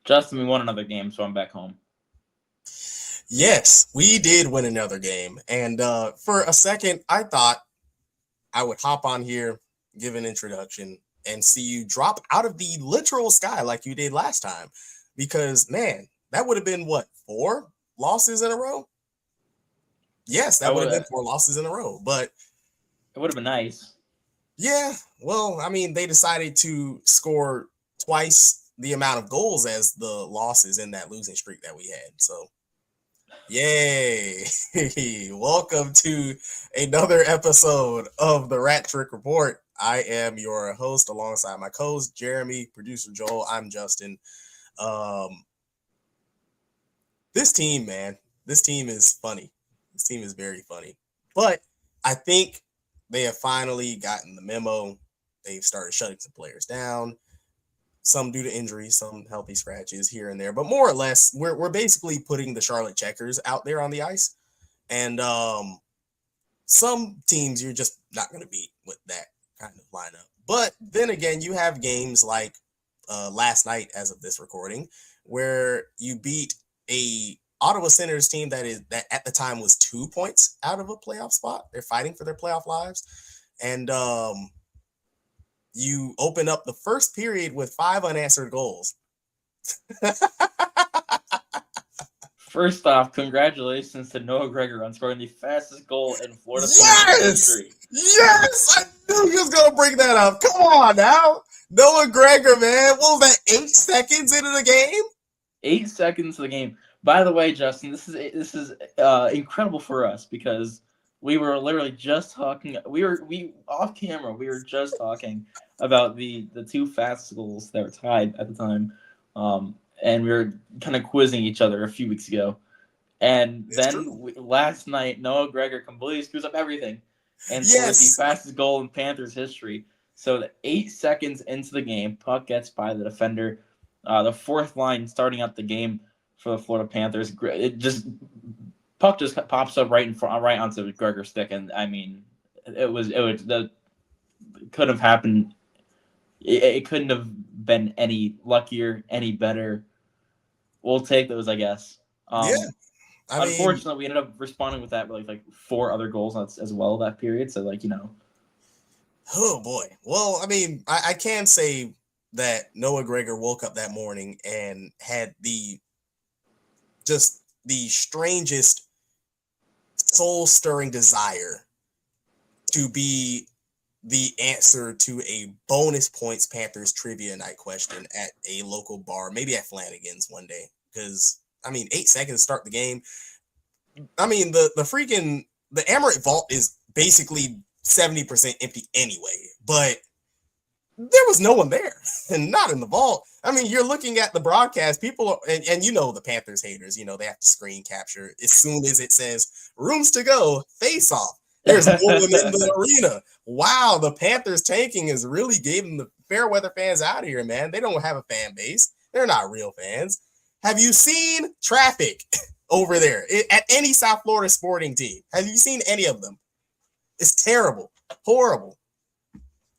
Justin, we won another game, so I'm back home. Yes, we did win another game. And for a second, I thought I would hop on here, give an introduction, and see you drop out of the literal sky like you did last time. Because, man, that would have been what, 4 losses in a row? Yes, I that would have would. been 4 losses in a row. But It would have been nice. yeah, well, I mean, they decided to score twice the amount of goals as the losses in that losing streak that we had. So yay! Welcome to another episode of the Rat Trick Report. I am your host alongside my co-host Jeremy, producer Joel. I'm Justin. Um, this team, man, this team is funny. This team is very funny. But I think they have finally gotten the memo. They've started shutting some players down. Some due to injuries, some healthy scratches here and there, but more or less, we're basically putting the Charlotte Checkers out there on the ice, and some teams you're just not going to beat with that kind of lineup. But then again, you have games like last night, as of this recording, where you beat a Ottawa Senators team that at the time was 2 points out of a playoff spot. They're fighting for their playoff lives, and you open up the first period with 5 unanswered goals. First off, congratulations to Noah Gregor on scoring the fastest goal in Florida Panthers Yes! history. Yes! I knew he was going to bring that up. Come on now. Noah Gregor, man. What was that, 8 seconds into the game? 8 seconds of the game. By the way, Justin, this is incredible for us because we were literally just talking. We off camera. We were just talking about the two fastest goals that were tied at the time, and we were kind of quizzing each other a few weeks ago. And It's true. then last night, Noah Gregor completely screws up everything and scores the Yes. fastest goal in Panthers history. So, 8 seconds into the game, puck gets by the defender. The fourth line starting out the game for the Florida Panthers. It just puck just pops up right in front, right onto Gregor's stick, and I mean, it could have happened. It couldn't have been any luckier, any better. We'll take those, I guess. Yeah. Um, I mean, Unfortunately, we ended up responding with that like 4 other goals as well that period. So oh boy. Well, I mean, I can say that Noah Gregor woke up that morning and had the strangest soul stirring desire to be the answer to a bonus points Panthers trivia night question at a local bar, maybe at Flanagan's one day. Because I mean, 8 seconds to start the game. I mean, the Amaret Vault is basically 70% empty anyway, but there was no one there and not in the vault. I mean, you're looking at the broadcast, people, and you know the Panthers haters, they have to screen capture as soon as it says rooms to go, face off. There's no one in the arena. Wow, the Panthers tanking is really getting the fair weather fans out of here, man. They don't have a fan base. They're not real fans. Have you seen traffic over there at any South Florida sporting team? Have you seen any of them? It's terrible, horrible.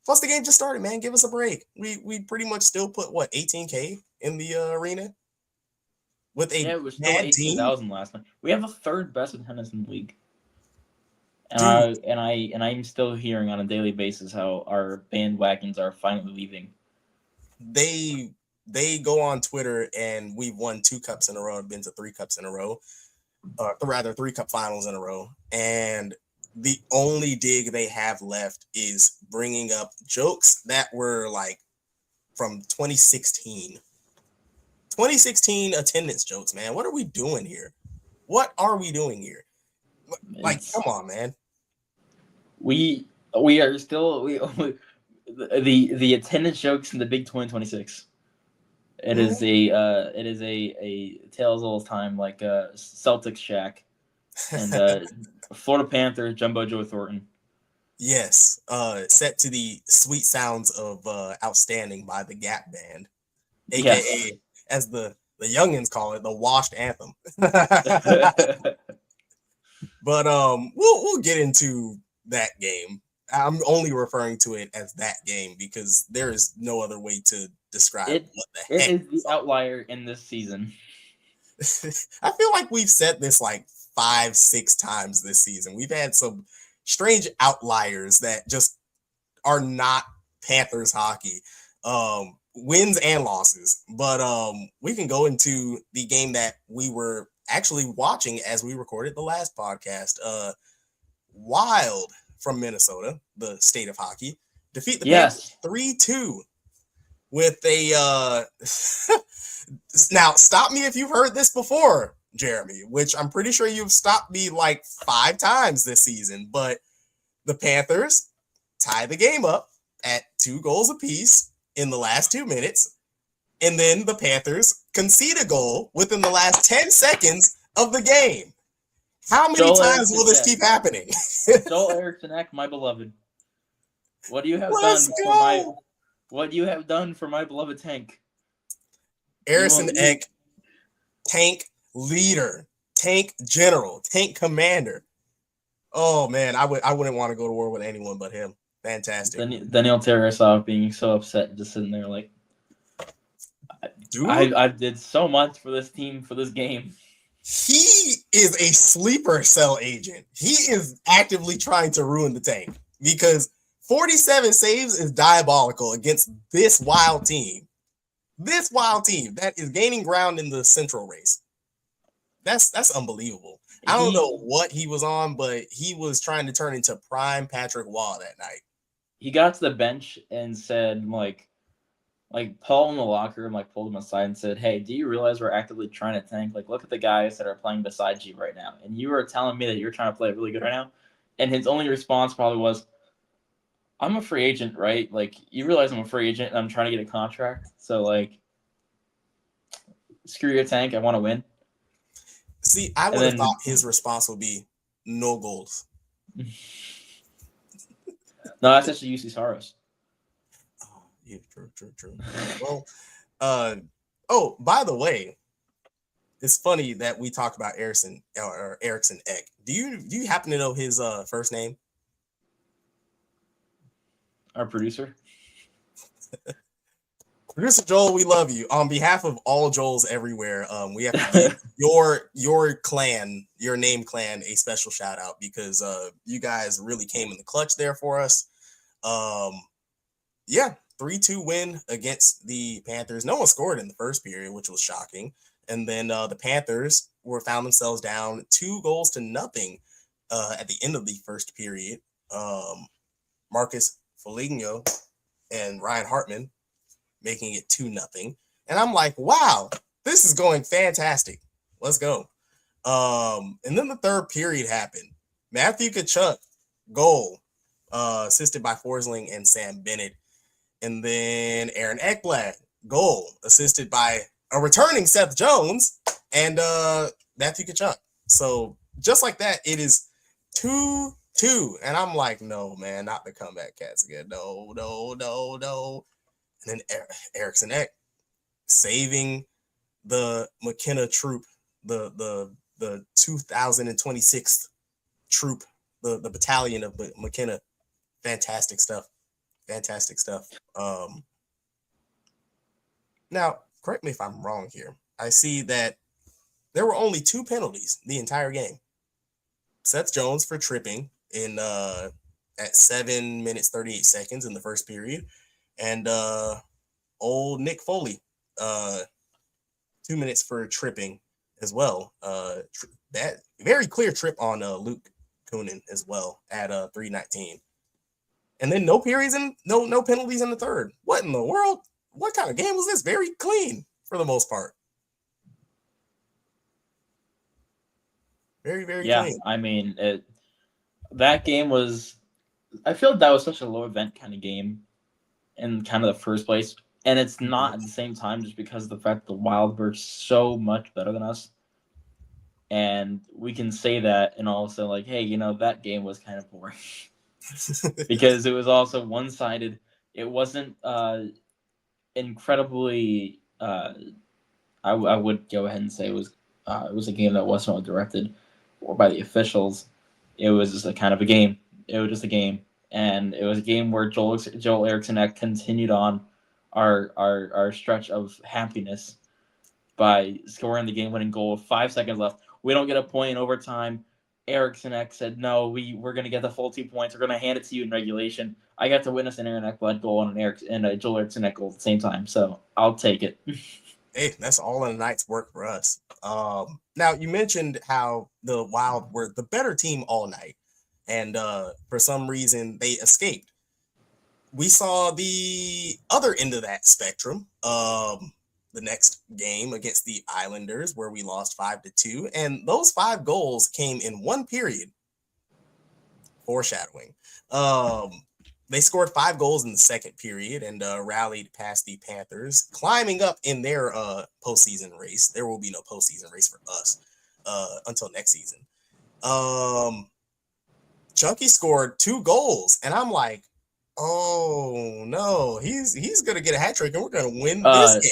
Plus, the game just started, man. Give us a break. We pretty much still put what 18K in the arena with yeah, a it was still bad team, 18,000 last night. We have the third best attendance in the league, and dude. I'm still hearing on a daily basis how our bandwagons are finally leaving. They they go on Twitter and we've won 2 cups in a row. Been to 3 cups in a row, rather 3 cup finals in a row, and the only dig they have left is bringing up jokes that were like from 2016 attendance jokes, man. What are we doing here? What are we doing here? Like, It's come on, man. we are still the attendance jokes in the Big 2026. It is a tales of old time like Celtics Shaq and Florida Panthers Jumbo Joe Thornton. Yes. Set to the sweet sounds of Outstanding by the Gap Band, Yes. aka as the youngins call it, the washed anthem. But we'll get into that game. I'm only referring to it as that game because there is no other way to describe It what the it heck is we the outlier in this season. saw. I feel like we've said this like 5, 6 times this season. We've had some strange outliers that just are not Panthers hockey. Wins and losses. But we can go into the game that we were actually watching as we recorded the last podcast. Wild from Minnesota, the state of hockey, defeat the Panthers Yes. 3-2 with a now stop me if you've heard this before, Jeremy, which I'm pretty sure you've stopped me like 5 times this season, but the Panthers tie the game up at 2 goals apiece in the last 2 minutes, and then the Panthers concede a goal within the last 10 seconds of the game. How many Joel times Eriksson will this Ek. keep happening? Joel Eriksson Ek, my beloved. What you have Let's done for my go. what you have done for my beloved tank. Harrison Eck, tank leader, tank general, tank commander. Oh man, I wouldn't want to go to war with anyone but him. Fantastic. Daniel Tarasov being so upset, just sitting there like, Dude, I did so much for this team for this game. he is a sleeper cell agent. He is actively trying to ruin the tank because 47 saves is diabolical against this wild team. This wild team that is gaining ground in the Central race. That's unbelievable. I don't know what he was on, but he was trying to turn into prime Patrick Waugh that night. He got to the bench and said like Paul in the locker room like pulled him aside and said, "Hey, do you realize we're actively trying to tank? Like, look at the guys that are playing beside you right now, and you are telling me that you're trying to play really good right now." And his only response probably was, "I'm a free agent, right? Like, you realize I'm a free agent and I'm trying to get a contract. So like, screw your tank. I want to win." See, I And would have then thought his response would be no goals. no, that's actually UC Saros. Oh, yeah, true. Well, oh, by the way, it's funny that we talk about Erickson or Erickson Eck. Do you happen to know his first name? Our producer. Producer Joel, we love you. On behalf of all Joels everywhere, we have to give your clan, your name clan, a special shout out because you guys really came in the clutch there for us. Yeah, 3-2 win against the Panthers. No one scored in the first period, which was shocking. And then the Panthers found themselves down 2-0 at the end of the first period. Marcus Foligno and Ryan Hartman making it 2-0. And I'm like, wow, this is going fantastic. Let's go. And then the third period happened. Matthew Tkachuk, goal, assisted by Forsling and Sam Bennett. And then Aaron Ekblad, goal, assisted by a returning Seth Jones and Matthew Tkachuk. So just like that, it is 2-2. And I'm like, no, man, not the comeback cats again. No. And then Erickson Eck saving the McKenna troop, the 2026th troop, the battalion of McKenna. Fantastic stuff. Now, correct me if I'm wrong here. I see that there were only 2 penalties the entire game. Seth Jones for tripping in at 7 minutes 38 seconds in the first period. And old Nick Foley, 2 minutes for tripping as well. That very clear trip on Luke Kunin as well at 3:19. And then no periods and no penalties in the third. What in the world? What kind of game was this? Very clean for the most part. Very clean. I mean, that game was. I feel like that was such a low event kind of game in kind of the first place. And it's not at the same time just because of the fact the Wild were so much better than us. And we can say that and also like, hey, that game was kind of boring. Because it was also one-sided. It wasn't incredibly I would go ahead and say it was a game that wasn't directed or by the officials. It was just a kind of a game. It was just a game. and it was a game where Joel Eriksson continued on our stretch of happiness by scoring the game-winning goal with 5 seconds left. We don't get a point in overtime. Eriksson said, "No, we're gonna get the full 2 points. We're gonna hand it to you in regulation." I got to witness an Aaron Ekblad goal and a Joel Eriksson goal at the same time, so I'll take it. Hey, that's all in a night's work for us. Now you mentioned how the Wild were the better team all night, and for some reason they escaped. We saw the other end of that spectrum. The next game against the Islanders, where we lost 5-2, and those 5 goals came in one period. Foreshadowing. They scored 5 goals in the second period and rallied past the Panthers, climbing up in their postseason race. There will be no postseason race for us until next season. Chunky scored 2 goals, and I'm like, oh no, he's gonna get a hat trick, and we're gonna win this game.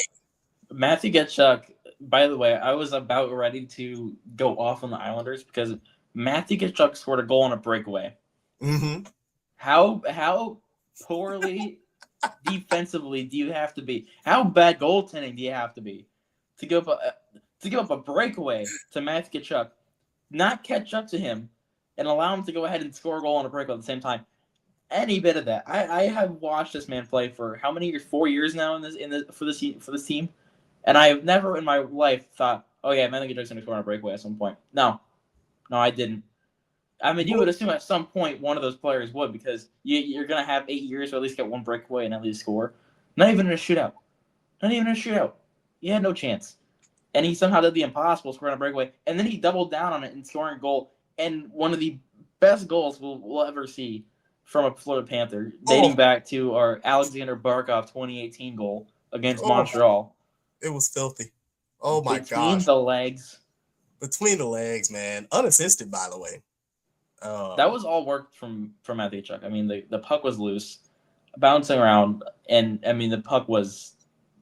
Matthew Tkachuk. By the way, I was about ready to go off on the Islanders because Matthew Tkachuk scored a goal on a breakaway. Mm-hmm. How poorly defensively do you have to be? How bad goaltending do you have to be to give up a breakaway to Matthew Tkachuk, not catch up to him, and allow him to go ahead and score a goal on a breakaway at the same time? Any bit of that. I have watched this man play for how many years? 4 years now for this team, and I have never in my life thought, oh yeah, Matthew Tkachuk's gonna score on a breakaway at some point. No, I didn't. I mean, you would assume at some point one of those players would, because you're going to have 8 years to at least get one breakaway and at least score. Not even in a shootout. He had no chance. And he somehow did the impossible, scoring a breakaway. And then he doubled down on it and scoring a goal. And one of the best goals we'll ever see from a Florida Panther, dating back to our Alexander Barkov 2018 goal against Montreal. It was filthy. Oh, my gosh. Between the legs, man. Unassisted, by the way. That was all work from Matthew Tkachuk. I mean, the puck was loose, bouncing around, and I mean the puck was.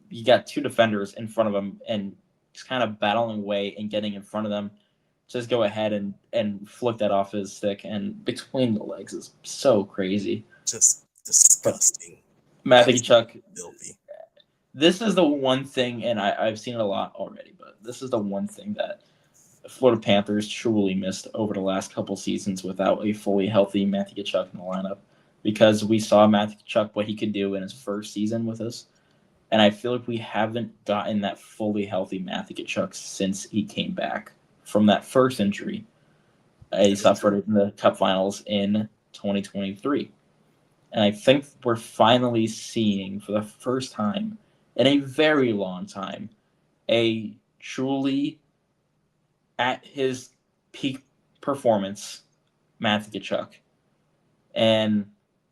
You got 2 defenders in front of him, and just kind of battling away and getting in front of them. Just go ahead and flick that off his stick, and between the legs is so crazy. Just disgusting. Matthew Tkachuk. Filthy. This is the one thing, and I've seen it a lot already, but this is the one thing that Florida Panthers truly missed over the last couple seasons without a fully healthy Matthew Tkachuk in the lineup, because we saw Matthew Tkachuk what he could do in his first season with us, and I feel like we haven't gotten that fully healthy Matthew Tkachuk since he came back from that first injury he suffered in the Cup Finals in 2023. And I think we're finally seeing, for the first time in a very long time, a truly at his peak performance, Matthew Tkachuk. And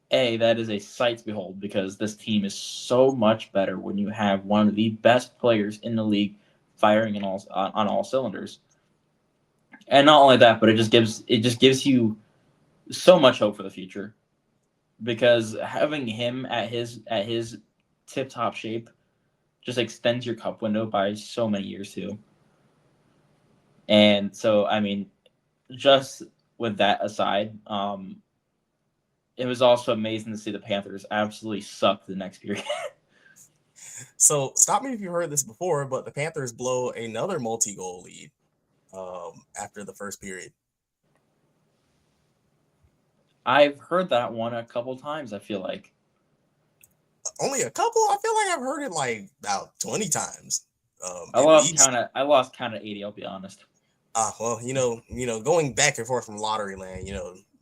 that is a sight to behold, because this team is so much better when you have one of the best players in the league firing on all cylinders. And not only that, but it just gives you so much hope for the future, because having him at his tip-top shape just extends your cup window by so many years too. And so, I mean, just with that aside, it was also amazing to see the Panthers absolutely suck the next period. So, stop me if you heard this before, but the Panthers blow another multi-goal lead after the first period. I've heard that one a couple times, I feel like. Only a couple? I feel like I've heard it like about 20 times. I lost count at 80, I'll be honest. Well, going back and forth from lottery land,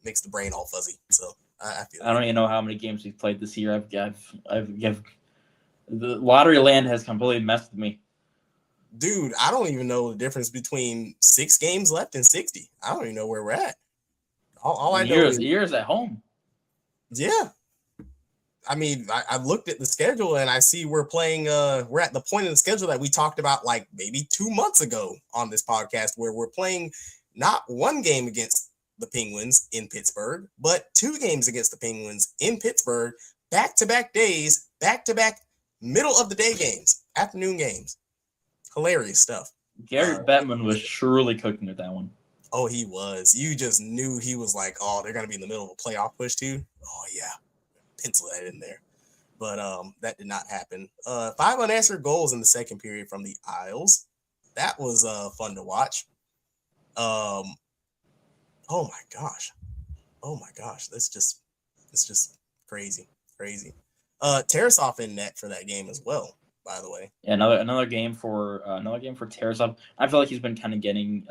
makes the brain all fuzzy. So I feel. I don't even know how many games we've played this year. The lottery land has completely messed with me. Dude, I don't even know the difference between 6 games left and 60. I don't even know where we're at. All I know is years at home. Yeah. I mean, I looked at the schedule and I see we're playing. We're at the point in the schedule that we talked about like maybe 2 months ago on this podcast, where we're playing not one game against the Penguins in Pittsburgh, but 2 games against the Penguins in Pittsburgh, back-to-back days, back-to-back middle of the day games, afternoon games. Hilarious stuff. Gary Bettman was truly cooking with that one. Oh, he was. You just knew he was like, oh, they're gonna be in the middle of a playoff push too. Oh yeah, pencil that in there. But that did not happen. 5 unanswered goals in the second period from the Isles. That was fun to watch. Um, oh my gosh, oh my gosh, it's just crazy, crazy. Tarasov in net for that game as well. By the way, Yeah, another game for Tarasov. I feel like he's been kind of getting.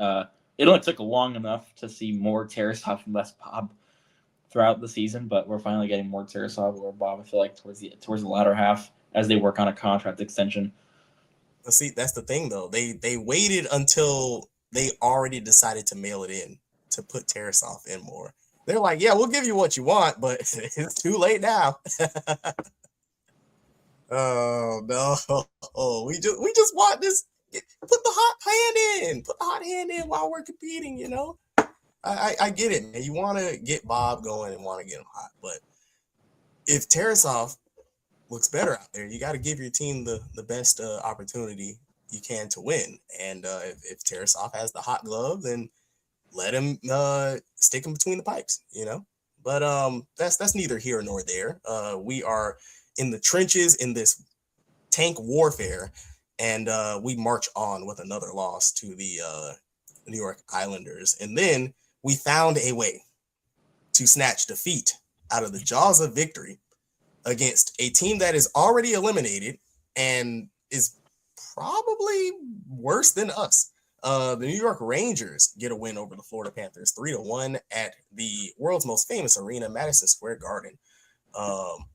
It only took long enough to see more Tarasov and less Bob throughout the season, but we're finally getting more Tarasov or Bob. I feel like towards the latter half as they work on a contract extension. but see, that's the thing though. They waited until they already decided to mail it in to put Tarasov in more. They're like, yeah, we'll give you what you want, but it's too late now. Oh no! Oh, we just want this. Put the hot hand in. Put the hot hand in while we're competing. You know, I get it, man. You want to get Bob going and want to get him hot, but if Tarasov looks better out there, you got to give your team the best opportunity you can to win. And if Tarasov has the hot glove, then let him stick him between the pipes. You know, but that's neither here nor there. We are in the trenches in this tank warfare, and we march on with another loss to the New York Islanders. And then we found a way to snatch defeat out of the jaws of victory against a team that is already eliminated and is probably worse than us. The New York Rangers get a win over the Florida Panthers 3-1 at the world's most famous arena, Madison Square Garden. Um,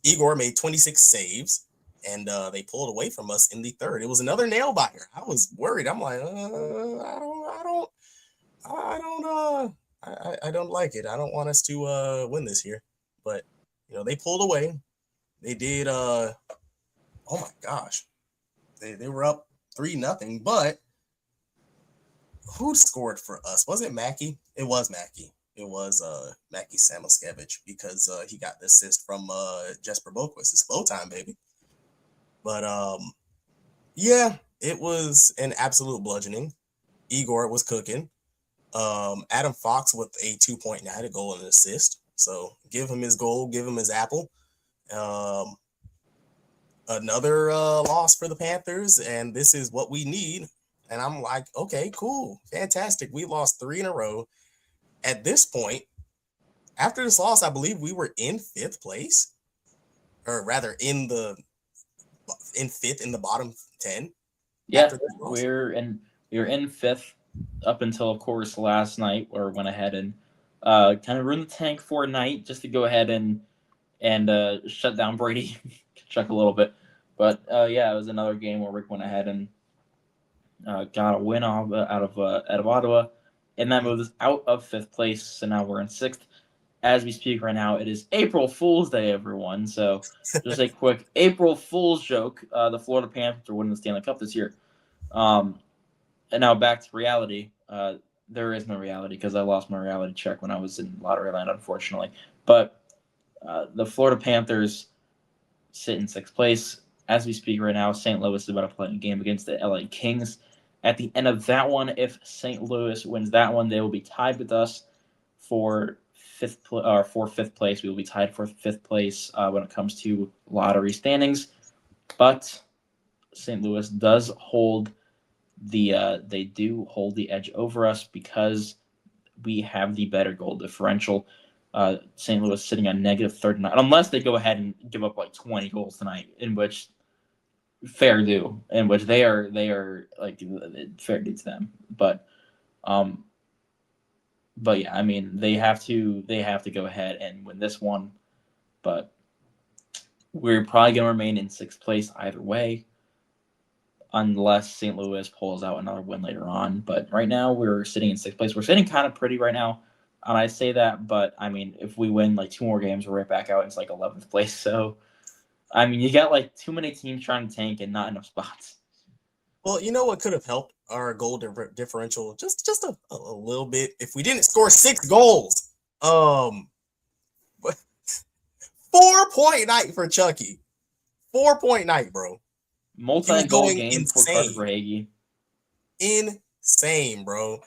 Igor made 26 saves, and they pulled away from us in the third. It was another nail biter. I was worried. I'm like, I don't like it. I don't want us to win this here. But they pulled away. They did. Oh my gosh, they were up 3-0. But who scored for us? Was it Mackey? It was Mackey. It was Mackey Samoskevich because he got the assist from Jesper Boquist. It's slow time, baby. But yeah, it was an absolute bludgeoning. Igor was cooking. Adam Fox with a 2.9, a goal and an assist. So give him his goal, give him his apple. Another loss for the Panthers, and this is what we need. And I'm like, okay, cool, fantastic. We lost 3 in a row. At this point, after this loss, I believe we were in 5th place, or rather in 5th in the bottom 10. Yeah, we're in 5th up until, of course, last night, where we went ahead and kind of ruined the tank for a night just to go ahead and shut down Brady, check a little bit. But yeah, it was another game where Rick went ahead and got a win out of Ottawa, and that moved us out of 5th place. So now we're in 6th. As we speak right now, it is April Fool's Day, everyone. So just a quick April Fool's joke. The Florida Panthers are winning the Stanley Cup this year. And now back to reality. There is no reality because I lost my reality check when I was in Lottery Land, unfortunately. But the Florida Panthers sit in 6th place. As we speak right now, St. Louis is about to play a game against the LA Kings. At the end of that one, if St. Louis wins that one, they will be tied with us for 5th place. We will be tied for 5th place when it comes to lottery standings. But St. Louis does hold they do hold the edge over us because we have the better goal differential. St. Louis sitting on negative 39, unless they go ahead and give up like 20 goals tonight, in which fair due, in which they are like fair due to them. But yeah, I mean they have to go ahead and win this one. But we're probably gonna remain in 6th place either way, unless St. Louis pulls out another win later on. But right now we're sitting in 6th place. We're sitting kind of pretty right now. And I say that, but I mean, if we win like 2 more games, we're right back out. It's like 11th place. So, I mean, you got like too many teams trying to tank and not enough spots. Well, you know what could have helped our goal differential just a little bit if we didn't score 6 goals. 4-point night for Chucky. 4-point night, bro. Multi-goal game for Carter Verhaeghe. Insane. Same, bro.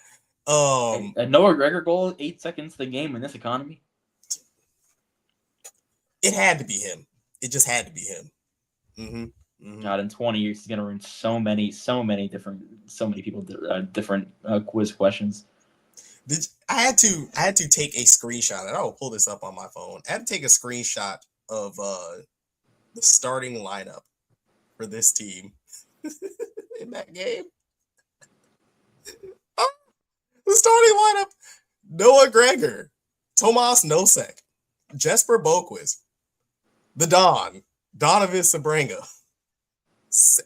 A Noah Gregor goal, 8 seconds to the game in this economy. It had to be him. It just had to be him. God, in 20 years, he's gonna run so many people different quiz questions. I had to take a screenshot, and I will pull this up on my phone. I had to take a screenshot of the starting lineup for this team in that game. The starting lineup: Noah Gregor, Tomas Nosek, Jesper Boquist, the Don, Donovan Sabrenga,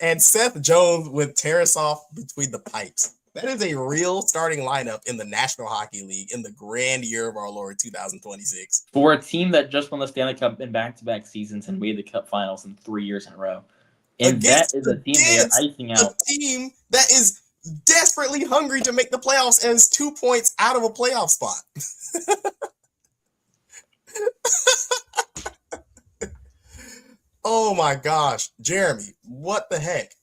and Seth Jones with Tarasov between the pipes. That is a real starting lineup in the National Hockey League in the grand year of our Lord 2026. For a team that just won the Stanley Cup in back-to-back seasons and made the Cup Finals in 3 years in a row. And that is a team they are icing out. A team that is desperately hungry to make the playoffs and is 2 points out of a playoff spot. Oh my gosh, Jeremy, what the heck?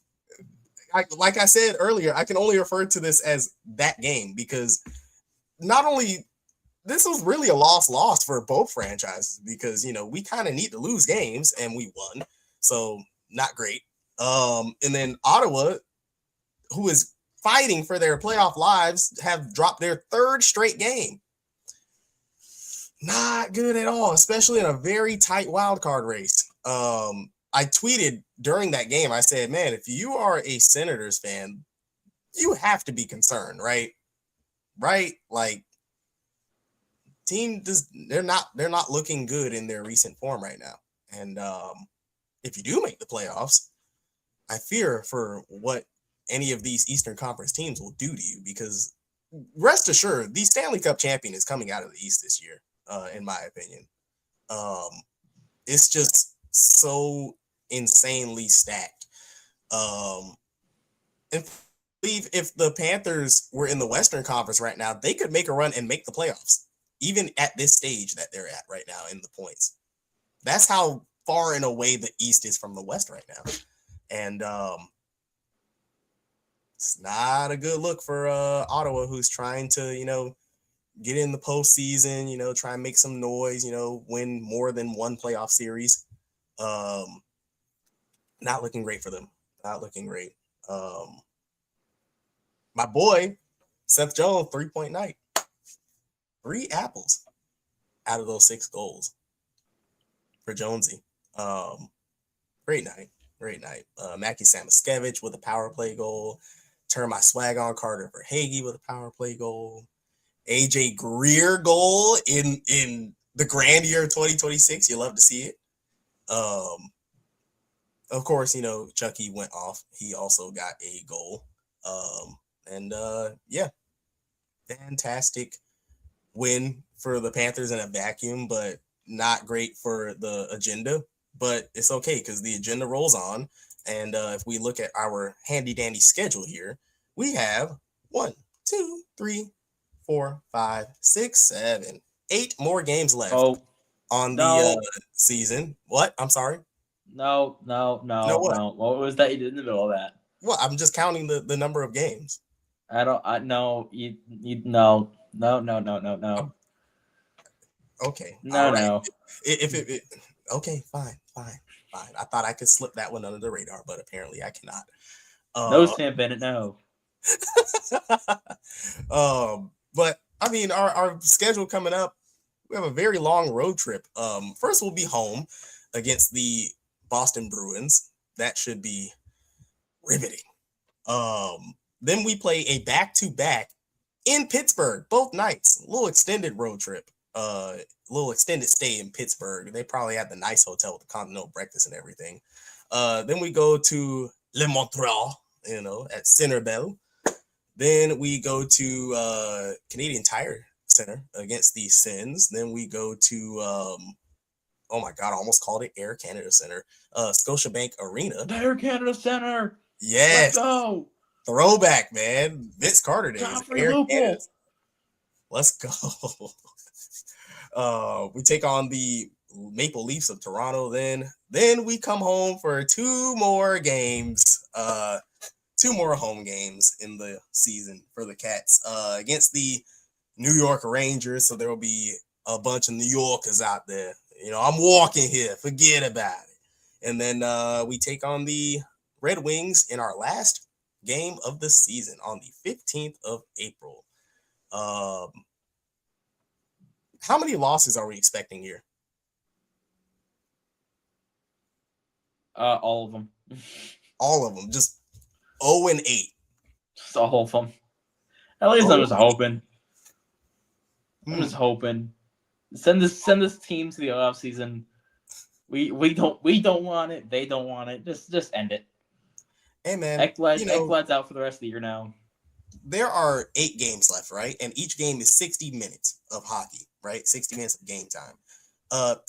Like I said earlier, I can only refer to this as that game because not only this was really a loss for both franchises because we kind of need to lose games and we won, so not great. And then Ottawa, who is fighting for their playoff lives, have dropped their third straight game. Not good at all, especially in a very tight wild card race. I tweeted during that game, I said, man, if you are a Senators fan, you have to be concerned, right? Right? Like, team they're not looking good in their recent form right now. And if you do make the playoffs, I fear for what any of these Eastern Conference teams will do to you, because rest assured, the Stanley Cup champion is coming out of the East this year, in my opinion. It's just so insanely stacked. And if the Panthers were in the Western Conference right now, they could make a run and make the playoffs, even at this stage that they're at right now in the points. That's how far and away the East is from the West right now. And it's not a good look for Ottawa, who's trying to, get in the postseason, try and make some noise, win more than one playoff series. Not looking great for them. Not looking great. My boy, Seth Jones, 3-point night. 3 apples out of those 6 goals for Jonesy. Great night. Great night. Mackie Samoskevich with a power play goal. Turn my swag on Carter Verhaeghe with a power play goal. AJ Greer goal in the grand year of 2026. You love to see it. Of course, Chucky went off. He also got a goal. Yeah, fantastic win for the Panthers in a vacuum, but not great for the agenda. But it's okay because the agenda rolls on. And if we look at our handy dandy schedule here, we have 1, 2, 3, 4, 5, 6, 7, 8 more games left on the season. What? I'm sorry. No. What was that you did in the middle of that? Well, I'm just counting the number of games. No. Okay. No, right. no. Okay, fine. I thought I could slip that one under the radar, but apparently I cannot. No, Sam Bennett, no. But I mean, our schedule coming up, we have a very long road trip. First we'll be home against the Boston Bruins. That should be riveting. Then we play a back-to-back in Pittsburgh, both nights. A little extended road trip. A little extended stay in Pittsburgh. They probably had the nice hotel with the continental breakfast and everything. Then we go to Le Montreal, at Centerville. Then we go to Canadian Tire Center against the Sens. Then we go to, oh my God, I almost called it Air Canada Center. Scotiabank Arena. The Air Canada Center. Yes. Let's go. Throwback, man. Vince Carter days. Air Canada. Let's go. We take on the Maple Leafs of Toronto. Then we come home for 2 more games. two more home games in the season for the Cats against the New York Rangers. So there will be a bunch of New Yorkers out there. I'm walking here. Forget about it. And then we take on the Red Wings in our last game of the season on the 15th of April. How many losses are we expecting here? All of them. All of them. Just 0-8. Just all of them. At least I'm just hoping. I'm just Hmm. hoping. Send this team to the off season. We don't want it. They don't want it. Just end it. Hey man, Ekblad's out for the rest of the year now. there are 8 games left, right? And each game is 60 minutes of hockey, right? 60 minutes of game time,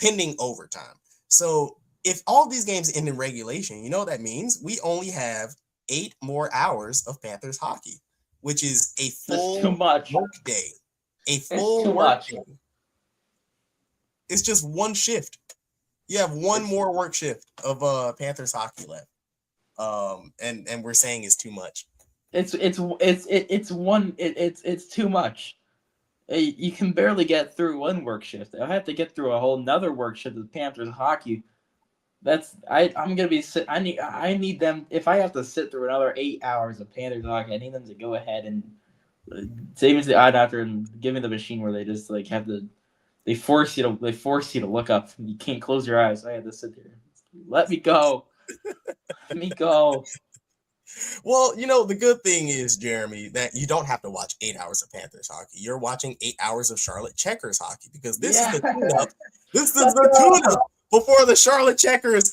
pending overtime. So if all these games end in regulation, you know what that means? We only have 8 more hours of Panthers hockey, which is a That's too full much. work day. A It's full too work much. day. It's just one shift. You have one more work shift of Panthers hockey left. And we're saying it's too much. It's too much. You can barely get through one work shift. I have to get through a whole nother work shift of Panthers hockey. I'm gonna be I need them if I have to sit through another 8 hours of Panthers hockey. I need them to go ahead and save me the odd after and give me the machine where they just like have to they force you to look up. You can't close your eyes. I had to sit there. Let me go. Let me go. Well, the good thing is, Jeremy, that you don't have to watch 8 hours of Panthers hockey. You're watching 8 hours of Charlotte Checkers hockey because this is Yeah. the tune-up. This is Let's the go. tune-up before the Charlotte Checkers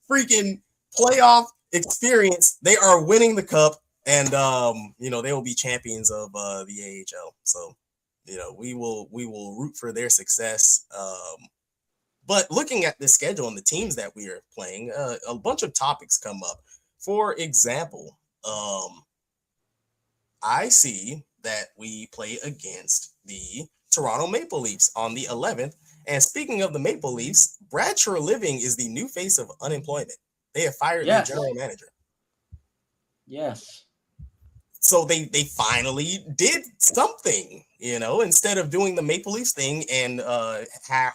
freaking playoff experience. They are winning the cup, and they will be champions of the AHL. So, we will root for their success. But looking at the schedule and the teams that we are playing, a bunch of topics come up. For example, I see that we play against the Toronto Maple Leafs on the 11th. And speaking of the Maple Leafs, Brad Living is the new face of unemployment. They have fired their Yes. general manager. Yes. So they finally did something, instead of doing the Maple Leafs thing and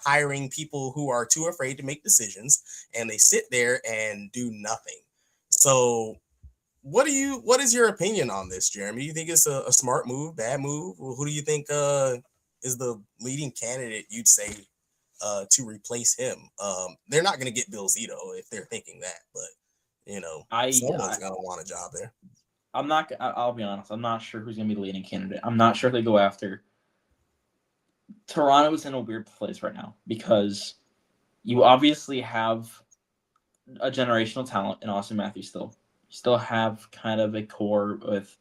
hiring people who are too afraid to make decisions, and they sit there and do nothing. So what is your opinion on this, Jeremy? Do you think it's a smart move, bad move? Who do you think is the leading candidate you'd say to replace him? They're not going to get Bill Zito if they're thinking that, but someone's going to want a job there. I'll be honest. I'm not sure who's going to be the leading candidate. I'm not sure if they go after. Toronto is in a weird place right now because you obviously have a generational talent in Austin Matthews still. You still have kind of a core with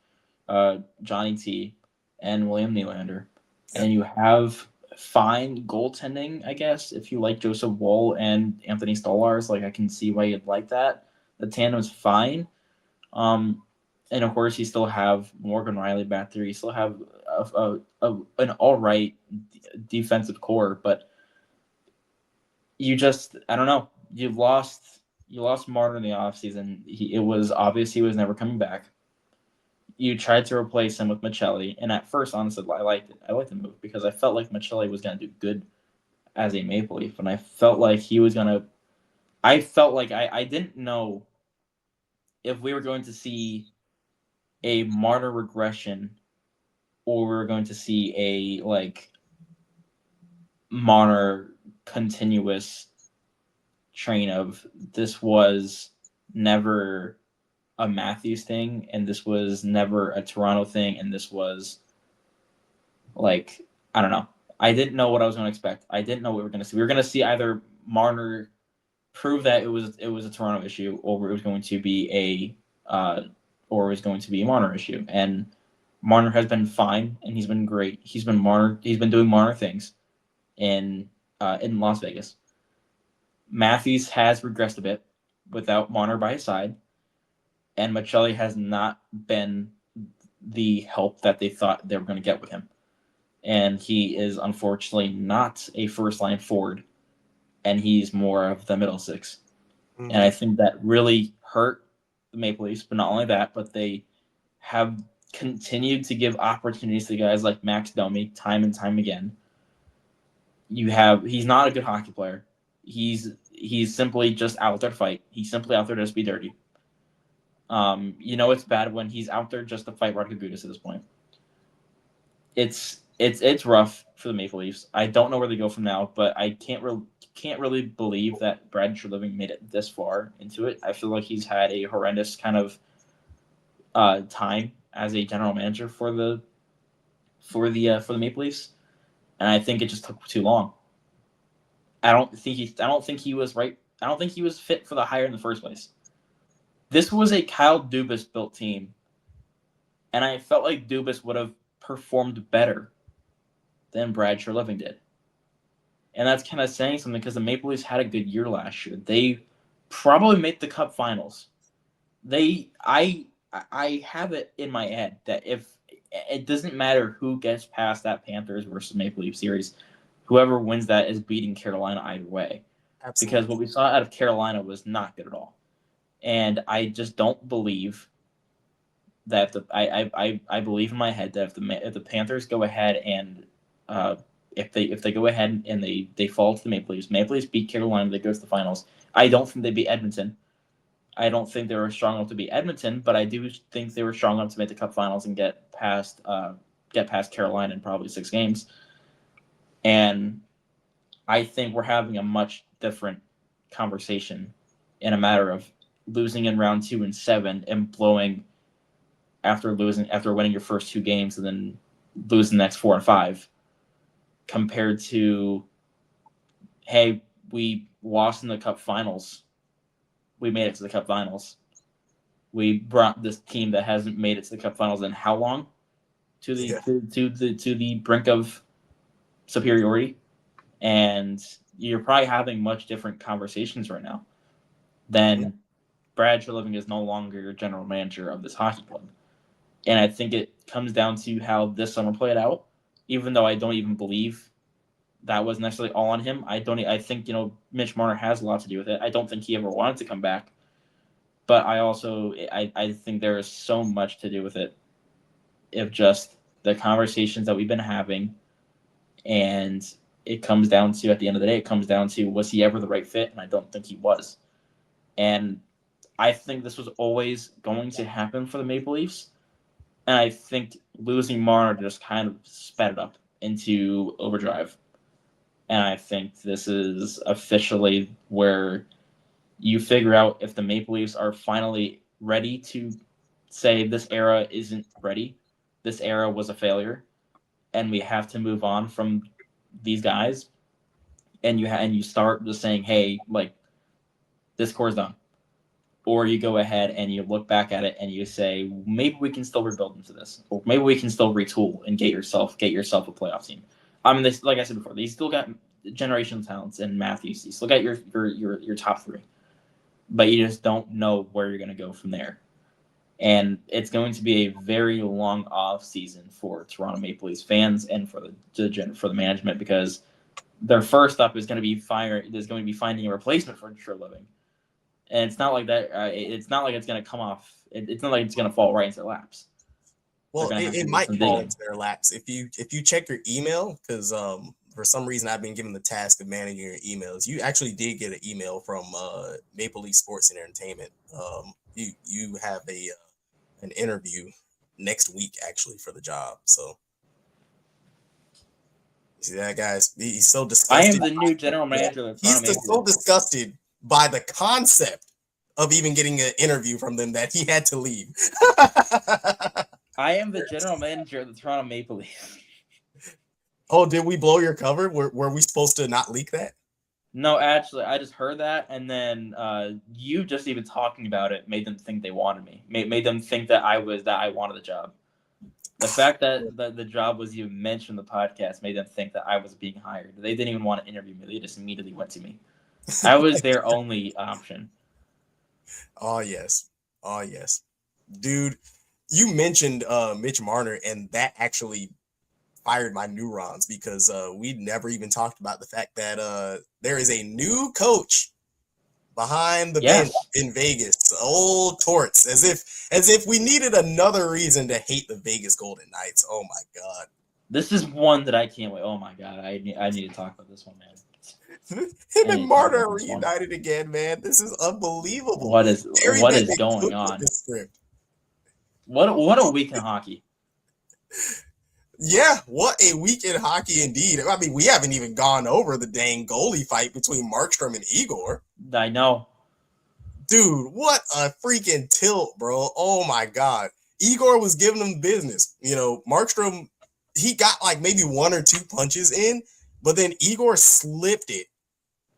Johnny T and William Nylander. Yep. And you have fine goaltending, I guess, if you like Joseph Woll and Anthony Stolarz. Like, I can see why you'd like that. The tandem is fine. And of course, you still have Morgan Riley back there. You still have an all right defensive core, but I don't know. You lost Martin in the offseason. It was obvious he was never coming back. You tried to replace him with Michelli, and at first, honestly, I liked it. I liked the move because I felt like Michelli was going to do good as a Maple Leaf, and I felt like he was going to. I felt like I didn't know if we were going to see a Marner regression or we were going to see a Marner continuous train of this was never a Matthews thing and this was never a Toronto thing and this was I don't know. I didn't know what I was going to expect. I didn't know what we were going to see. We were going to see either Marner prove that it was a Toronto issue or it was going to be a Marner issue. And Marner has been fine and he's been great. He's been doing Marner things in Las Vegas. Matthews has regressed a bit without Marner by his side, and Michelli has not been the help that they thought they were going to get with him. And he is unfortunately not a first line forward, and he's more of the middle six. Mm-hmm. And I think that really hurt the Maple Leafs. But not only that, but they have continued to give opportunities to guys like Max Domi time and time again. He's not a good hockey player. He's simply just out there to fight. He's simply out there to just be dirty. It's bad when he's out there just to fight Radko Gudas at this point. It's rough for the Maple Leafs. I don't know where they go from now, but I can't really believe that Brad Treliving made it this far into it. I feel like he's had a horrendous kind of time as a general manager for the Maple Leafs, and I think it just took too long. I don't think he was right. I don't think he was fit for the hire in the first place. This was a Kyle Dubas built team, and I felt like Dubas would have performed better than Brad Treliving did. And that's kind of saying something because the Maple Leafs had a good year last year. They probably made the Cup Finals. I have it in my head that if it doesn't matter who gets past that Panthers versus Maple Leaf series, whoever wins that is beating Carolina either way. Absolutely. Because what we saw out of Carolina was not good at all. And I just don't believe that I believe in my head that if the Panthers go ahead and if they go ahead and they fall to the Maple Leafs beat Carolina, they go to the finals. I don't think they beat Edmonton. I don't think they were strong enough to beat Edmonton, but I do think they were strong enough to make the Cup Finals and get past Carolina in probably 6 games. And I think we're having a much different conversation in a matter of losing in round 2 and 7 and blowing after winning your first 2 games and then losing the next 4 and 5, compared to, hey, we lost in the Cup Finals. We made it to the Cup Finals. We brought this team that hasn't made it to the Cup Finals in how long to the brink of superiority, and you're probably having much different conversations right now than Brad Treliving is no longer your general manager of this hockey club. And I think it comes down to how this summer played out, even though I don't even believe that was necessarily all on him. I think, Mitch Marner has a lot to do with it. I don't think he ever wanted to come back. But I think there is so much to do with it. If just the conversations that we've been having, and it comes down to, at the end of the day, it comes down to, was he ever the right fit? And I don't think he was. And I think this was always going to happen for the Maple Leafs. And I think losing Marner just kind of sped it up into overdrive. And I think this is officially where you figure out if the Maple Leafs are finally ready to say this era isn't ready. This era was a failure, and we have to move on from these guys. And you start just saying, hey, like, this core's done. Or you go ahead and you look back at it and you say, maybe we can still rebuild into this, or maybe we can still retool and get yourself a playoff team. I mean, like I said before, they still got generational talents in Matthews. You still got your top 3, but you just don't know where you're going to go from there. And it's going to be a very long off season for Toronto Maple Leafs fans and for the management, because their first up is going to be finding a replacement for Treliving. And it's not like that. It's not like it's going to come off. It's not like it's going to fall right into their laps. Well, it might fall into their laps if you check your email, because for some reason I've been given the task of managing your emails. You actually did get an email from Maple Leaf Sports and Entertainment. You have an interview next week actually for the job. So you see that, guys? He's so disgusted. I am the new general manager. He's just so disgusted by the concept of even getting an interview from them that he had to leave. I am the general manager of the Toronto Maple Leafs. Oh, did we blow your cover? Were we supposed to not leak that? No, actually, I just heard that, and then you just even talking about it made them think they wanted me. Made them think that I wanted the job. The fact that the job was even mentioned in the podcast made them think that I was being hired. They didn't even want to interview me. They just immediately went to me. I was their only option. Oh, yes. Dude, you mentioned Mitch Marner, and that actually fired my neurons, because we never even talked about the fact that there is a new coach behind the bench Yes. in Vegas. Old torts, as if we needed another reason to hate the Vegas Golden Knights. Oh my god. This is one that I can't wait. Oh my god, I need to talk about this one, man. Him I and need to talk Marta about are this one. reunited again, man. This is unbelievable. Gary What is Bettman going cooked with on? this script. What a week in hockey. Yeah, what a week in hockey indeed. I mean, we haven't even gone over the dang goalie fight between Markstrom and Igor. I know. Dude, what a freaking tilt, bro. Oh my god. Igor was giving him business. You know, Markstrom, he got like maybe one or two punches in, but then Igor slipped it.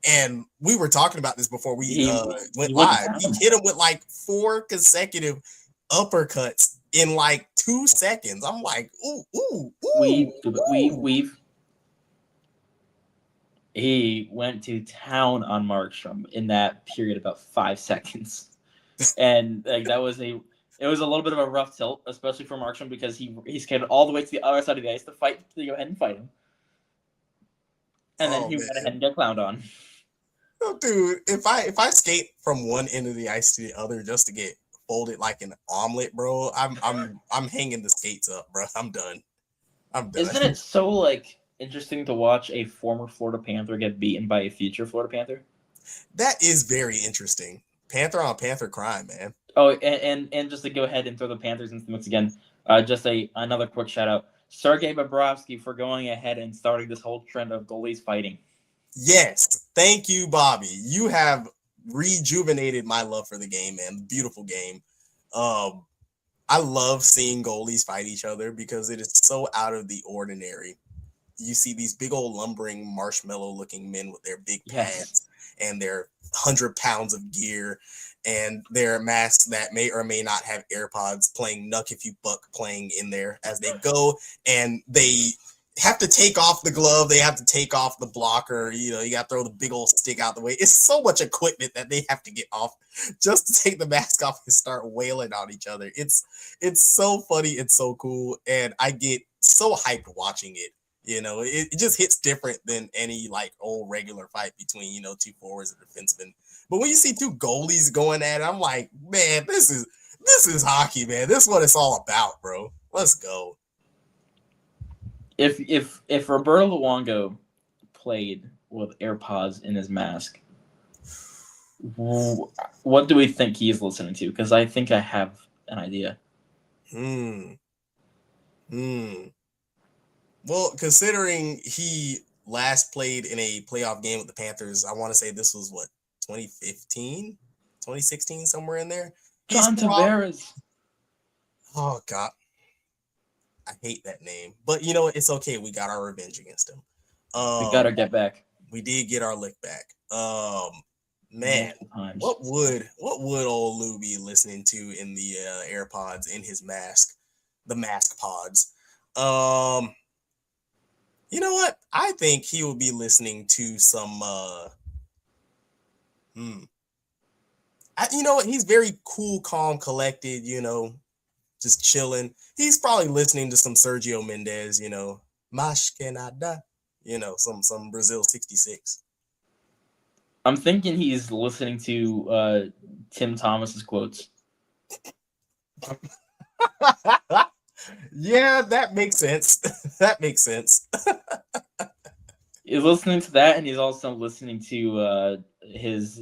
And we were talking about this before we went He went live. down. He hit him with like 4 consecutive uppercuts in like 2 seconds. I'm like, ooh. He went to town on Markstrom in that period, about 5 seconds, and like it was a little bit of a rough tilt, especially for Markstrom, because he skated all the way to the other side of the ice to go ahead and fight him, and then he went ahead and got clowned on. Oh, dude, if I skate from one end of the ice to the other just to get folded like an omelet, bro, I'm hanging the skates up, bro. I'm done. Isn't it so like interesting to watch a former Florida Panther get beaten by a future Florida Panther? That is very interesting. Panther on Panther crime, man. Oh, and just to go ahead and throw the Panthers into the mix again, just another quick shout out, Sergei Bobrovsky, for going ahead and starting this whole trend of goalies fighting. Yes, thank you, Bobby. You have rejuvenated my love for the game, man. Beautiful game. I love seeing goalies fight each other because it is so out of the ordinary. You see these big old lumbering marshmallow looking men with their big pads and their 100 pounds of gear and their masks that may or may not have AirPods, playing Nuck If You Buck playing in there as they go, and they have to take off the glove, they have to take off the blocker, you got to throw the big old stick out the way. It's so much equipment that they have to get off just to take the mask off and start wailing on each other. It's so funny, it's so cool, and I get so hyped watching it. It just hits different than any like old regular fight between, two forwards and defensemen. But when you see two goalies going at it, I'm like, man, this is hockey, man. This is what it's all about, bro. Let's go. If Roberto Luongo played with AirPods in his mask, what do we think he's listening to? Because I think I have an idea. Well, considering he last played in a playoff game with the Panthers, I want to say this was 2015, 2016, somewhere in there. John Tavares. Oh God, I hate that name, but you know what? It's okay. We got our revenge against him. We got to get back. We did get our lick back. Man, what would old Lou be listening to in the AirPods in his mask, the mask pods? You know what? I think he will be listening to some. You know what? He's very cool, calm, collected. Just chilling. He's probably listening to some Sergio Mendes. Mas que nada. Some Brazil 66. I'm thinking he's listening to Tim Thomas's quotes. Yeah, that makes sense. That makes sense. He's listening to that, and he's also listening to his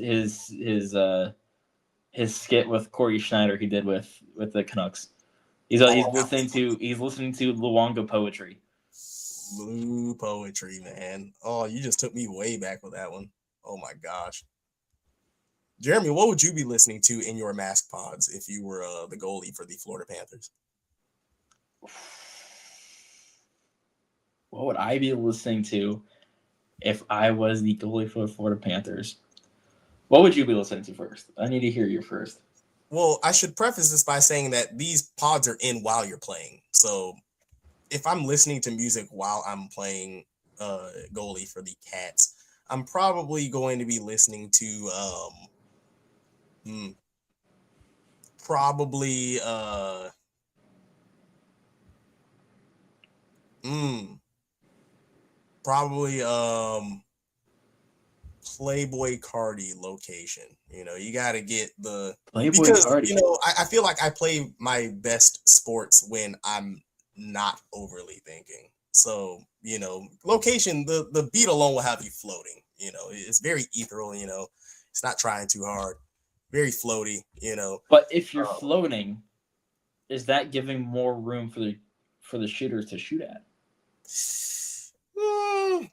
skit with Corey Schneider he did with the Canucks. He's listening to Luongo poetry. Blue poetry, man. Oh, you just took me way back with that one. Oh my gosh. Jeremy, what would you be listening to in your mask pods if you were the goalie for the Florida Panthers? What would I be listening to if I was the goalie for the Florida Panthers? What would you be listening to first? I need to hear you first. Well, I should preface this by saying that these pods are in while you're playing. So if I'm listening to music while I'm playing goalie for the Cats, I'm probably going to be listening to probably Playboy Cardi location. You know, you got to get the Playboy because Cardi. you know I feel like I play my best sports when I'm not overly thinking. So you know, location the beat alone will have you floating. You know, it's very ethereal. You know, it's not trying too hard. Very floaty. You know, But if you're um, floating, is that giving more room for the shooters to shoot at? mm,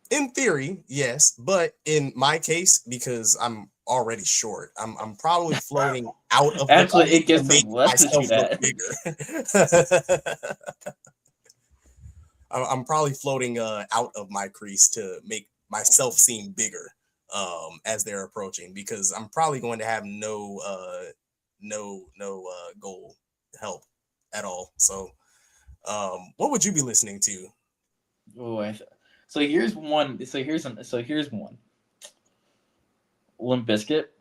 in theory, yes, but in my case, because I'm already short, I'm probably floating out of the Actually, crease it to gives them make less to myself shoot look at. bigger. I'm probably floating out of my crease to make myself seem bigger as they're approaching because I'm probably going to have no goal help at all. So what would you be listening to? Oh, so here's one. So here's one. Limp Biscuit.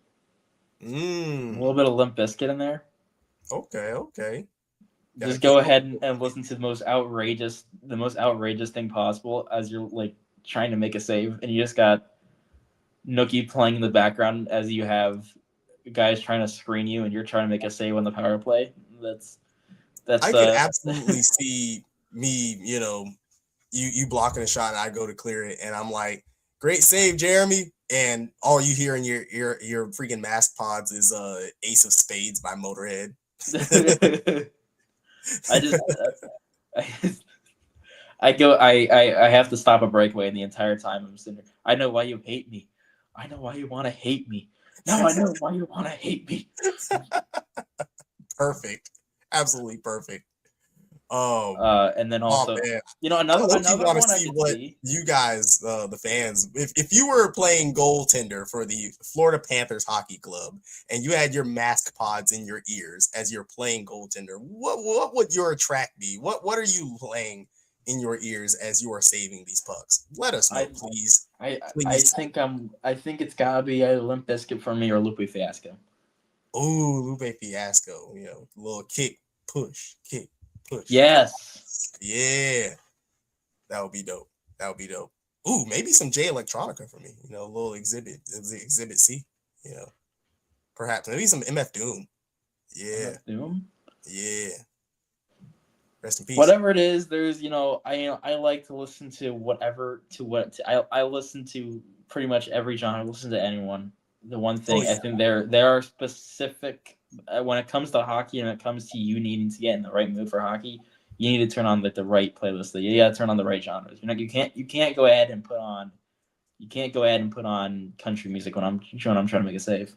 A little Mm, bit of Limp Biscuit in there. okay. Got a Just good go old ahead and listen to the most outrageous thing possible as you're like trying to make a save, and you just got Nookie playing in the background as you have guys trying to screen you, and you're trying to make a save on the power play. That's I could absolutely see me, you know, you blocking a shot and I go to clear it and I'm like, great save, Jeremy. And all you hear in your freaking mask pods is Ace of Spades by Motorhead. I just I, I have to stop a breakaway, and the entire time I'm sitting there. I know why you hate me. I know why you want to hate me. Now I know why you want to hate me. Perfect. Absolutely perfect. And then Oh also, man, I another low-key want to one I see could what see. you guys, the fans, if you were playing goaltender for the Florida Panthers hockey club and you had your mask pods in your ears as you're playing goaltender, what would your track be? What are you playing in your ears as you are saving these pucks? Let us know, I please. I Please. think I think it's gotta be a Limp Bizkit for me or Lupe Fiasco. Oh, Lupe Fiasco, you know, little kick, push. Yes. Yeah. That would be dope. That would be dope. Ooh, maybe some J Electronica for me. You know, a little exhibit C. You know, perhaps maybe some MF Doom. Yeah, MF Doom. yeah. Rest in peace. Whatever it is, there's I like to listen to whatever to what to, I listen to pretty much every genre. I listen to anyone. The one Oh thing I yeah, think there are specific when it comes to hockey and when it comes to you needing to get in the right mood for hockey, you need to turn on the right playlist. You got to turn on the right genres. You can't go ahead and put on country music when I'm trying to make a save.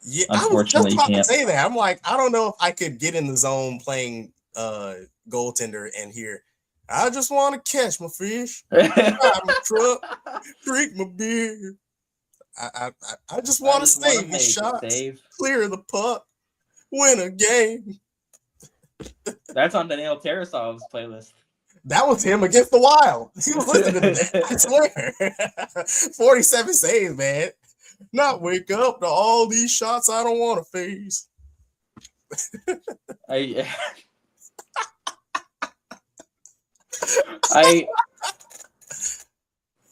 yeah. I was Unfortunately, just you about to can't. say that. I'm like, I don't know if I could get in the zone playing goaltender and hear. I just want to catch my fish, drive my truck, drink my beer. I just I want to just want to save these make a shots, save. clear the puck, win a game. That's on Daniel Tarasov's playlist. That was him against the Wild. He was listening to that. I swear. 47 saves, man. Not wake up to all these shots I don't want to face. I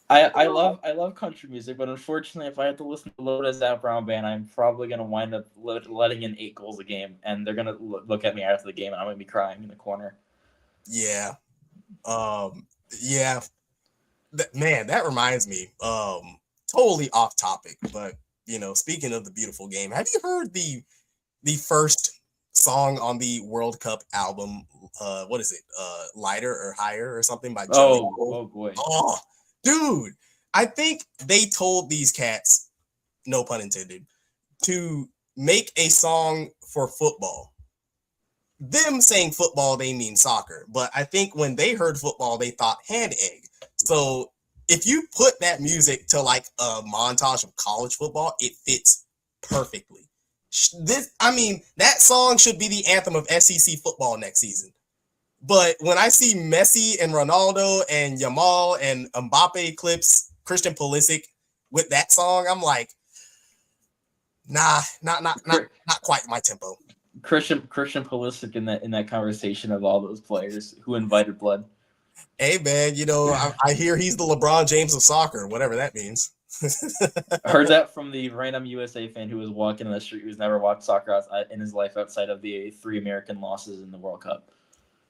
I I love country music, but unfortunately, if I have to listen to Loda Zap Brown Band, I'm probably gonna wind up letting in 8 goals a game, and they're gonna look at me after the game, and I'm gonna be crying in the corner. Yeah. Yeah. Man, that reminds me. Totally off topic, but you know, speaking of the beautiful game, have you heard the first song on the World Cup album? What is it? Lighter or Higher or something by Jelly Roll? Oh boy. Oh, dude. I think they told these cats, no pun intended, to make a song for football. Them saying football, they mean soccer. But I think when they heard football, they thought hand egg. So if you put that music to like a montage of college football, it fits perfectly. That song should be the anthem of SEC football next season. But when I see Messi and Ronaldo and Yamal and Mbappe clips, Christian Pulisic with that song, I'm like, nah, not quite my tempo. Christian Pulisic in that conversation of all those players who invited blood. Hey man, you know, I hear he's the LeBron James of soccer, whatever that means. I heard that from the random USA fan who was walking in the street who's never watched soccer in his life outside of the 3 American losses in the World Cup.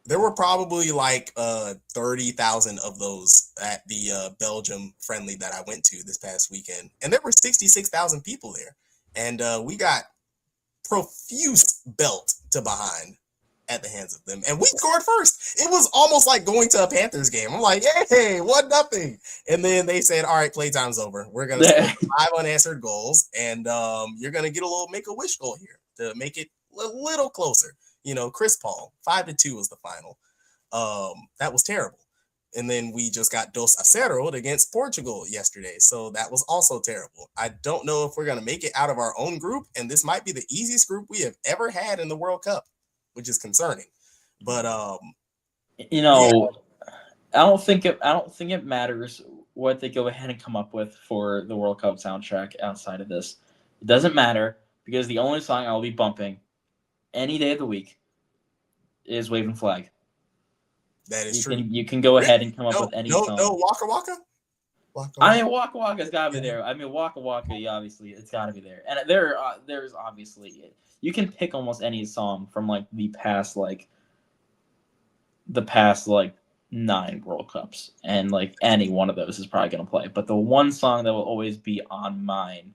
There were probably like 30,000 of those at the Belgium friendly that I went to this past weekend, and there were 66,000 people there, and we got profuse belt to behind at the hands of them, and we scored first. It was almost like going to a Panthers game. I'm like, hey, 1-0, and then they said, all right, playtime's over. We're gonna score 5 unanswered goals, and you're gonna get a little Make-A-Wish goal here to make it a little closer. Chris Paul, 5-2 was the final. That was terrible. And then we just got dos a cero against Portugal yesterday. So that was also terrible. I don't know if we're going to make it out of our own group. And this might be the easiest group we have ever had in the World Cup, which is concerning. But, yeah. I don't think it matters what they go ahead and come up with for the World Cup soundtrack outside of this. It doesn't matter because the only song I'll be bumping any day of the week is Waving Flag. That is true. You can go ahead and come up with any song. No, Waka Waka? I mean, Waka Waka's got to be there. I mean, Waka Waka, obviously, it's got to be there. And there's obviously, you can pick almost any song from like the past 9 World Cups, and like any one of those is probably gonna play. But the one song that will always be on mine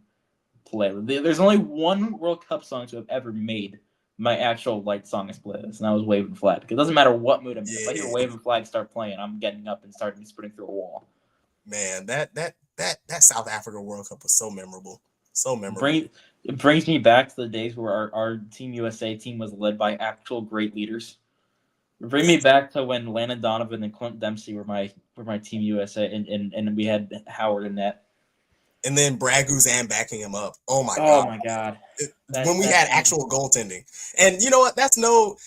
play. There's only one World Cup song to have ever made my actual light song is playlist, and that was Waving Flag. Because it doesn't matter what mood I'm in. If I hear Waving Flag start playing, I'm getting up and starting sprinting through a wall. Man, that South Africa World Cup was so memorable. So memorable. It brings me back to the days where our Team USA team was led by actual great leaders. Bring me back to when Landon Donovan and Clint Dempsey were my Team USA, and we had Howard and net. And then Brad Guzan backing him up. Oh my god! When we had actual goaltending, and you know what? That's no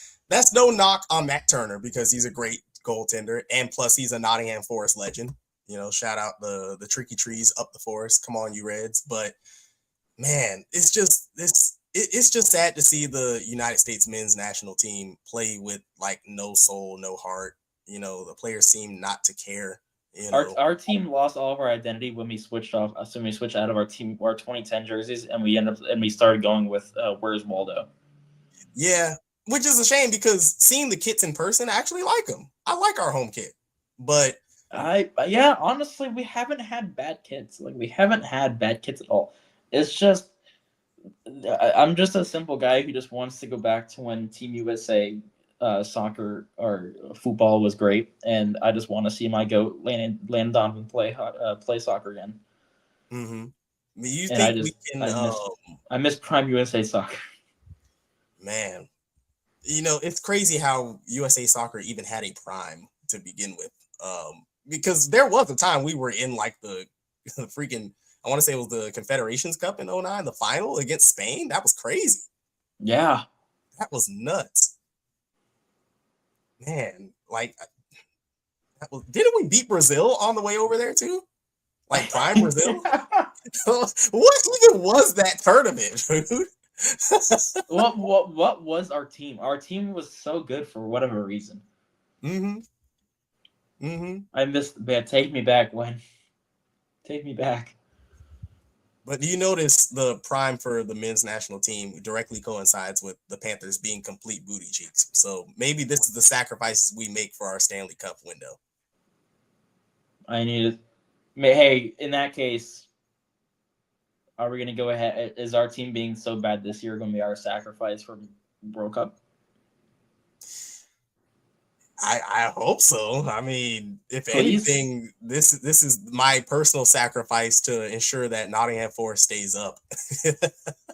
knock on Matt Turner because he's a great goaltender, and plus he's a Nottingham Forest legend. Shout out the tricky trees up the forest. Come on, you Reds! But man, it's just sad to see the United States men's national team play with like no soul, no heart. The players seem not to care. Our team lost all of our identity when we switched off. So we switched out of our 2010 jerseys, and we started going with Where's Waldo. Yeah, which is a shame because seeing the kits in person, I actually like them. I like our home kit, but honestly, we haven't had bad kits. Like we haven't had bad kits at all. It's just I'm just a simple guy who just wants to go back to when Team USA soccer or football was great, and I just want to see my goat Landon Donovan play soccer again. Mm-hmm. You think we can? I miss Prime USA soccer. Man, it's crazy how USA soccer even had a prime to begin with. Because there was a time we were in like the freaking, I want to say it was the Confederations Cup in 2009, the final against Spain. That was crazy. Yeah, that was nuts. Man, like, didn't we beat Brazil on the way over there too? Like prime Brazil? What even was that tournament, dude? What was our team? Our team was so good for whatever reason. I missed. Man, take me back, Gwen. Take me back. But do you notice the prime for the men's national team directly coincides with the Panthers being complete booty cheeks? So maybe this is the sacrifices we make for our Stanley Cup window. I need it. Hey, in that case, are we going to go ahead? Is our team being so bad this year going to be our sacrifice for World Cup? I hope so. I mean, if anything, this is my personal sacrifice to ensure that Nottingham Forest stays up.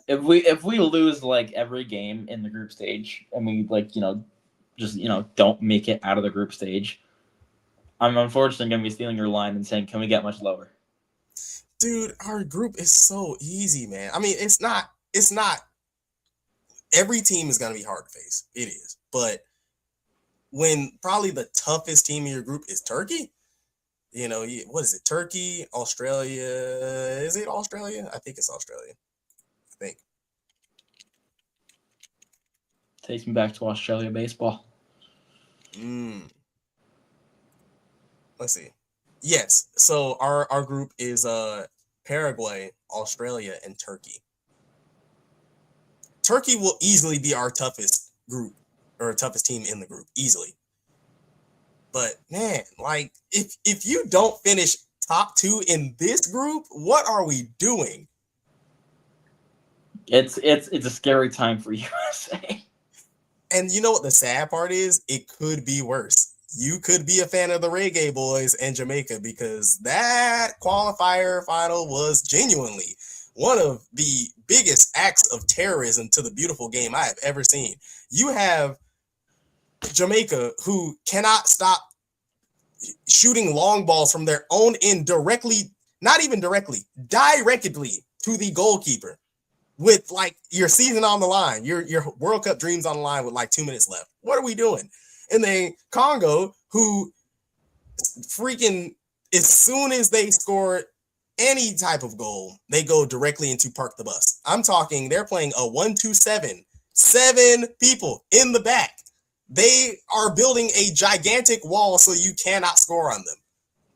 If we lose like every game in the group stage and we don't make it out of the group stage, I'm unfortunately going to be stealing your line and saying, can we get much lower? Dude, our group is so easy, man. I mean, it's not every team is going to be hard to face. It is. But when probably the toughest team in your group is Turkey, what is it? Turkey, Australia. Is it Australia? I think it's Australia. I think. Takes me back to Australia baseball. Let's see. Yes. So our group is Paraguay, Australia, and Turkey. Turkey will easily be our toughest group or toughest team in the group, easily. But man, like if you don't finish top 2 in this group, what are we doing? It's a scary time for USA. And you know what the sad part is? It could be worse. You could be a fan of the Reggae Boys and Jamaica, because that qualifier final was genuinely one of the biggest acts of terrorism to the beautiful game I have ever seen. You have Jamaica, who cannot stop shooting long balls from their own end directly, not even directly, directly to the goalkeeper, with like your season on the line, your World Cup dreams on the line with like 2 minutes left. What are we doing? And then Congo, who freaking, as soon as they score any type of goal, they go directly into park the bus. I'm talking, they're playing a 1-2-7, 7 people in the back. They are building a gigantic wall so you cannot score on them.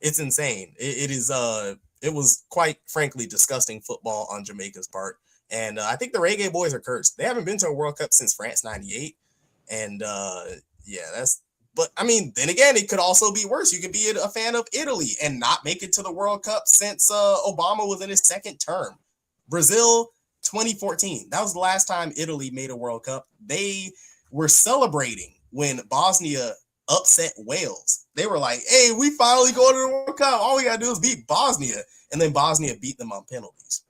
It's insane. It was quite frankly disgusting football on Jamaica's part. And I think the Reggae Boys are cursed. They haven't been to a World Cup since France 98. And but I mean, then again, it could also be worse. You could be a fan of Italy and not make it to the World Cup since Obama was in his second term. Brazil, 2014. That was the last time Italy made a World Cup. They were celebrating when Bosnia upset Wales. They were like, hey, we finally go to the World Cup. All we got to do is beat Bosnia. And then Bosnia beat them on penalties.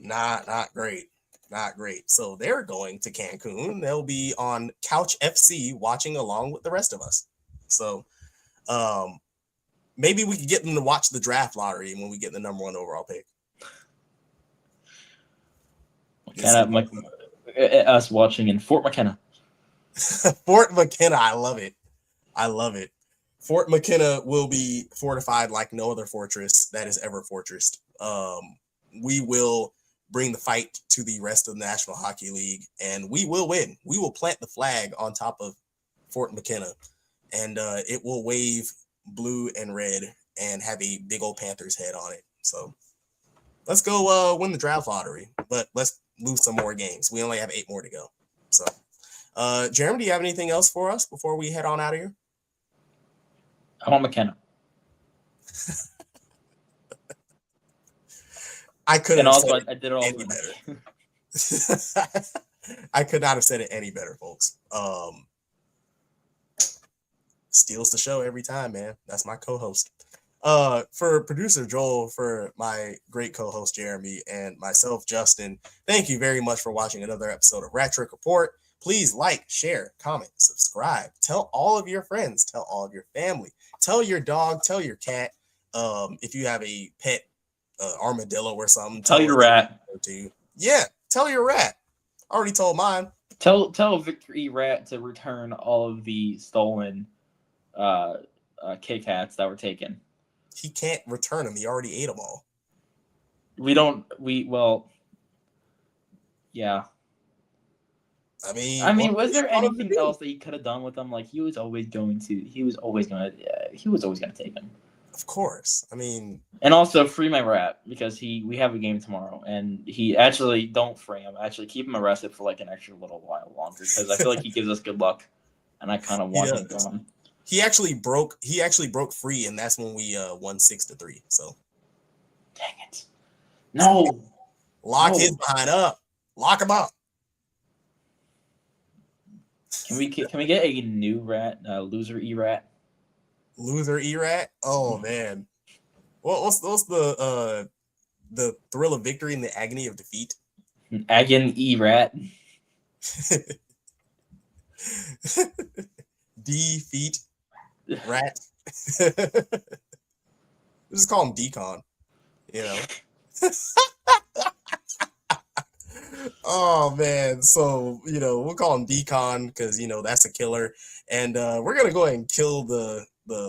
Not great. Not great. So they're going to Cancun. They'll be on Couch FC watching along with the rest of us. So maybe we could get them to watch the draft lottery when we get the number 1 overall pick. Us watching in Fort McKenna. Fort McKenna. I love it. Fort McKenna will be fortified like no other fortress that is ever fortressed. We will bring the fight to the rest of the National Hockey League, and we will win. We will plant the flag on top of Fort McKenna, and it will wave blue and red and have a big old Panthers head on it. So let's go win the draft lottery, but let's lose some more games. We only have 8 more to go. So, Jeremy, do you have anything else for us before we head on out of here? I want McKenna. I couldn't have said I did it all any better. I could not have said it any better, folks. Steals the show every time, man. That's my co-host. For producer Joel, for my great co-host Jeremy, and myself, Justin, thank you very much for watching another episode of Rat Trick Report. Please like, share, comment, subscribe. Tell all of your friends. Tell all of your family. Tell your dog. Tell your cat. If you have a pet armadillo or something. Tell your rat. Yeah, tell your rat. I already told mine. Tell Victor E. Rat to return all of the stolen Kit Kats that were taken. He can't return them. He already ate them all. Yeah. I mean, was there anything else that he could have done with them? Like he was always going to take them. Of course. I mean, and also free my rat, because we have a game tomorrow, and he actually don't free him. Actually, keep him arrested for like an extra little while longer, because I feel like he gives us good luck, and I kind of want him gone. He actually broke free, and that's when we won 6-3. So, dang it! No, lock his behind up. Lock him up. Can we get a new rat? Loser E Rat. Loser E-Rat? Oh man. What's the thrill of victory and the agony of defeat? Agony E-Rat. Defeat rat. Just call him Decon. You know. Oh man. So, we'll call him Decon because that's a killer. And we're gonna go ahead and kill the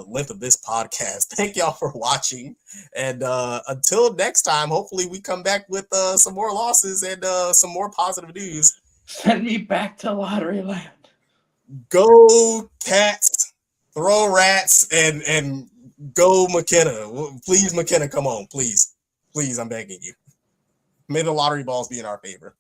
length of this podcast. Thank y'all for watching, and until next time, hopefully we come back with some more losses and some more positive news. Send me back to Lottery Land. Go Cats, throw rats, and Go McKenna. Please, McKenna, come on. Please. Please, I'm begging you. May the lottery balls be in our favor.